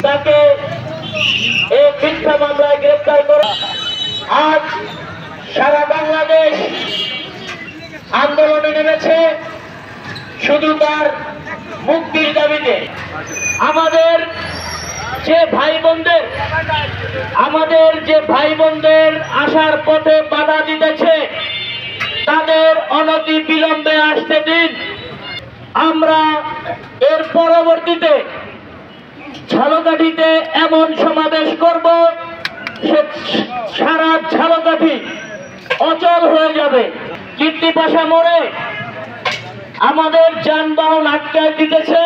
তাকে এই মিথ্যা মামলায় গ্রেপ্তার করে আজ সারা বাংলাদেশ আন্দোলনে নেমেছে শুধু তার মুক্তির দাবিতে। আমাদের যে ভাই বোনদের আসার পথে বাধা দিতেছে তাদের অনতি বিলম্বে আসতে দিন। আমরা এর পরবর্তীতে ঝালকাঠিতে এমন সমাবেশ করব সারা ঝালকাঠি অচল হয়ে যাবে। কীর্তিপাশা মোড়ে আমাদের যানবাহন আটকায় দিতেছে,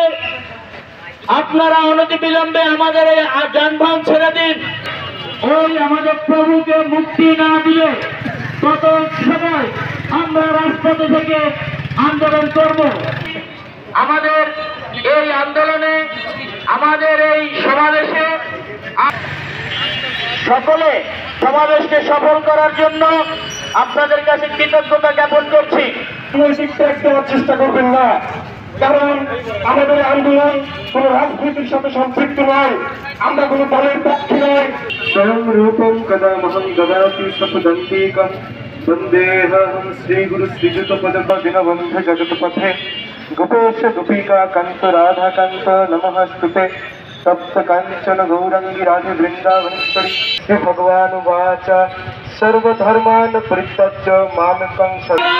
আপনারা অনতিবিলম্বে আমাদের এই যানবাহন ছেড়ে দিন। ওই আমাদের প্রভুকে মুক্তি না দিয়ে তত সময় আমরা রাজপথে থেকে আন্দোলন করব। আমাদের এই আন্দোলনে আমাদের এই সমাবেশে সকলে সমাবেশকে সফল করার জন্য আপনাদের কাছে কৃতজ্ঞতা জ্ঞাপন করছি। চেষ্টা করবেন না, কারণ আমাদের আন্দোলন কোন রাজনীতির সাথে সম্পৃক্ত নয়, আমরা কোন দলের পক্ষে নয়। স্বয়ং রূপম কদা মহং দদাতি সপদন্তিকম বন্দেহং শ্রী গুরু শ্রীযুত পদম দীনবন্ধ জগৎপথে গোপেশ গোপিকা কান্ত রাধা কান্ত নমস্তুতে তপ্ত কাঞ্চন গৌরঙ্গী রাধে বৃন্দাবনেশ্বরী। হে ভগবান উবাচ সর্বধর্মান পরিত্যজ্য মামেকং শরণং।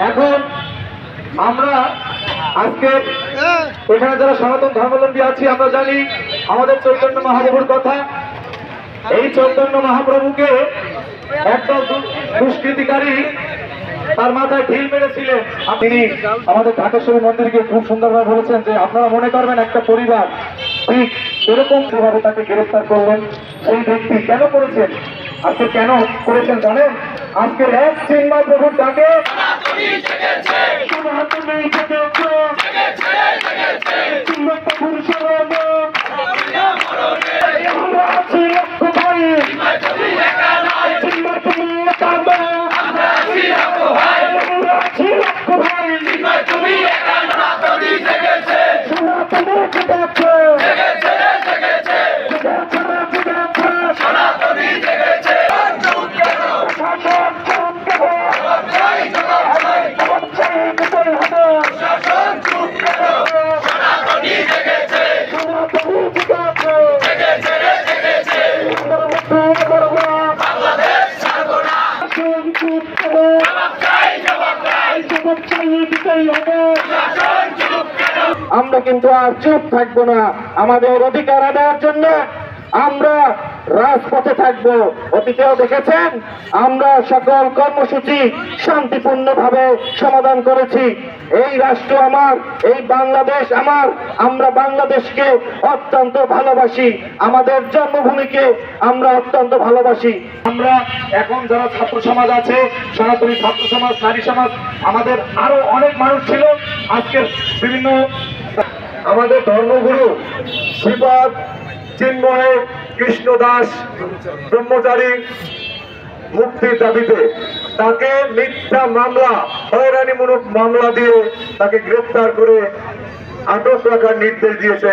এখন আমরা আজকে এখানে যারা সনাতন ধর্মাবলম্বী আছি আমরা জানি আমাদের চৈতন্য মহাপ্রভুর কথা। এই চৈতন্য মহাপ্রভুকে একদল দুষ্কৃতিকারী তার মাথায় ঢিল মেরেছিলেন। তিনি আমাদের ঢাকেশ্বরী মন্দিরকে খুব সুন্দরভাবে বলেছেন যে আপনারা মনে করবেন একটা পরিবার, ঠিক এরকম ভাবে তাকে গ্রেফতার করলেন। সেই ব্যক্তি কেন করেছেন, আজকে কেন করেছেন জানেন? আজকের এক চিন্ময় প্রভুর ডাকে আমরা কিন্তু আর চুপ থাকবো না। আমাদের অধিকার আদায়ের জন্য আমরা রাজপথে থাকবো। অতীতেও দেখেছেন আমরা সকল কর্মসূচি শান্তিপূর্ণভাবে সমাধান করেছি। এই রাষ্ট্র আমার, এই বাংলাদেশ আমার, আমরা বাংলাদেশকে অত্যন্ত ভালোবাসি, আমাদের জন্মভূমিকে আমরা অত্যন্ত ভালোবাসি। আমরা এখন যারা ছাত্র সমাজ আছে, সনাতনী ছাত্র সমাজ, নারী সমাজ, আমাদের আরো অনেক মানুষ ছিল। আজকের বিভিন্ন আমাদের ধর্মগুরু শ্রীপাদ চিন্ময় কৃষ্ণ দাস ব্রহ্মচারী মুক্তির দাবিতে তাকে মিথ্যা মামলা, হয়রানিমূলক মামলা দিয়ে তাকে গ্রেফতার করে আটক রাখার নির্দেশ দিয়েছে।